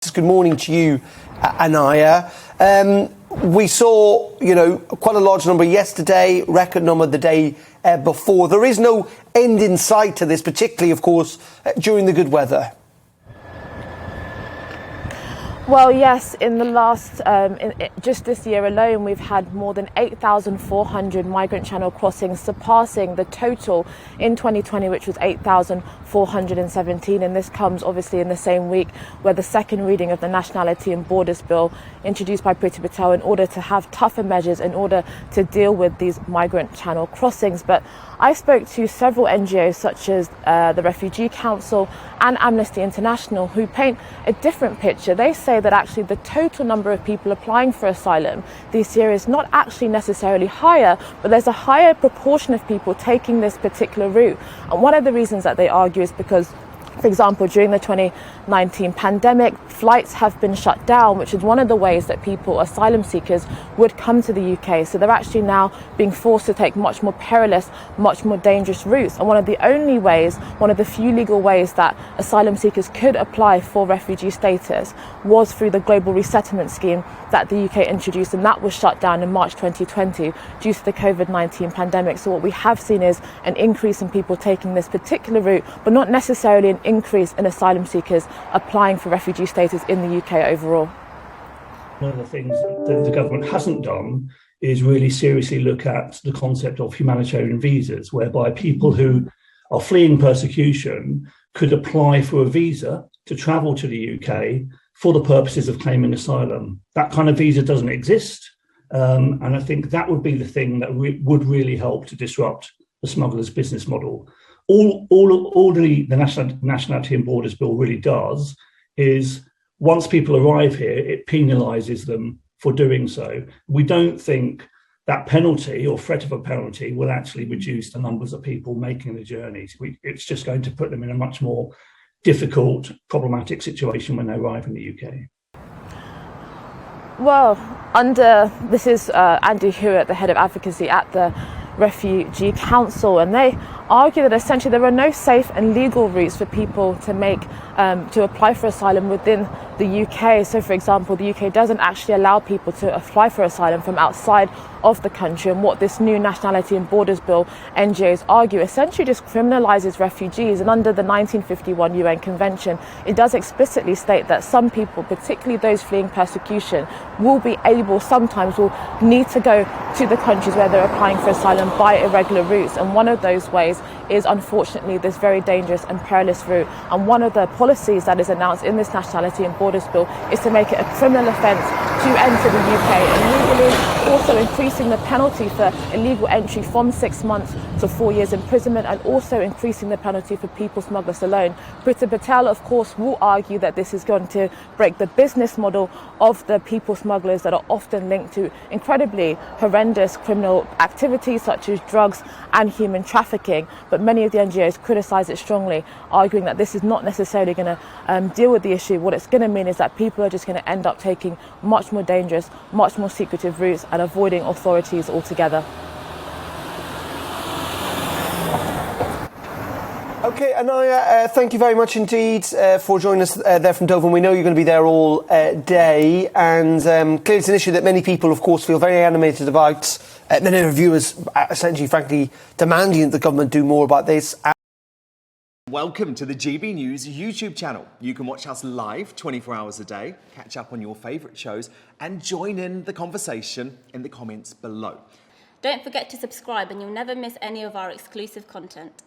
Good morning to you, Inaya. We saw, quite a large number yesterday, record number the day before. There is no end in sight to this, particularly, of course, during the good weather. Well, yes, in the last, just this year alone, we've had more than 8,400 Migrant Channel crossings, surpassing the total in 2020, which was 8,417. And this comes obviously in the same week where the second reading of the Nationality and Borders Bill, introduced by Priti Patel, in order to have tougher measures in order to deal with these Migrant Channel crossings. But I spoke to several NGOs such as the Refugee Council and Amnesty International, who paint a different picture. They say that actually the total number of people applying for asylum this year is not actually necessarily higher, but there's a higher proportion of people taking this particular route. And one of the reasons that they argue is because, for example, during the 2019 pandemic, flights have been shut down, which is one of the ways that asylum seekers, would come to the UK. So they're actually now being forced to take much more perilous, much more dangerous routes. And one of the few legal ways that asylum seekers could apply for refugee status was through the Global Resettlement Scheme that the UK introduced, and that was shut down in March 2020 due to the COVID-19 pandemic. So what we have seen is an increase in people taking this particular route, but not necessarily an increase in asylum seekers applying for refugee status in the UK overall. One of the things that the government hasn't done is really seriously look at the concept of humanitarian visas, whereby people who are fleeing persecution could apply for a visa to travel to the UK for the purposes of claiming asylum. That kind of visa doesn't exist. And I think that would be the thing that would really help to disrupt the smugglers' business model. All the Nationality and Borders Bill really does is, once people arrive here, it penalises them for doing so. We don't think that penalty or threat of a penalty will actually reduce the numbers of people making the journeys. It's just going to put them in a much more difficult, problematic situation when they arrive in the UK. Well, this is Andy Hewitt, the head of advocacy at the Refugee Council, and they argue that essentially there are no safe and legal routes for people to apply for asylum within the UK. So, for example, the UK doesn't actually allow people to apply for asylum from outside of the country. And what this new Nationality and Borders Bill, NGOs argue, essentially just criminalises refugees. And under the 1951 UN Convention, it does explicitly state that some people, particularly those fleeing persecution, will need to go to the countries where they're applying for asylum by irregular routes. And one of those ways is, unfortunately, this very dangerous and perilous route. And one of the policies that is announced in this Nationality and Borders Bill is to make it a criminal offence to enter the UK, and legally also increasing the penalty for illegal entry from 6 months to 4 years imprisonment, and also increasing the penalty for people smugglers alone. Priti Patel, of course, will argue that this is going to break the business model of the people smugglers that are often linked to incredibly horrendous criminal activities such as drugs and human trafficking. But many of the NGOs criticise it strongly, arguing that this is not necessarily going to deal with the issue. What it's going to mean is that people are just going to end up taking much more dangerous, much more secretive routes and avoiding authorities altogether. OK, Inaya, thank you very much indeed for joining us there from Dover. We know you're going to be there all day, and clearly it's an issue that many people, of course, feel very animated about. Many reviewers essentially, frankly, demanding that the government do more about this. Welcome to the GBNews YouTube channel. You can watch us live 24 hours a day, catch up on your favourite shows, and join in the conversation in the comments below. Don't forget to subscribe and you'll never miss any of our exclusive content.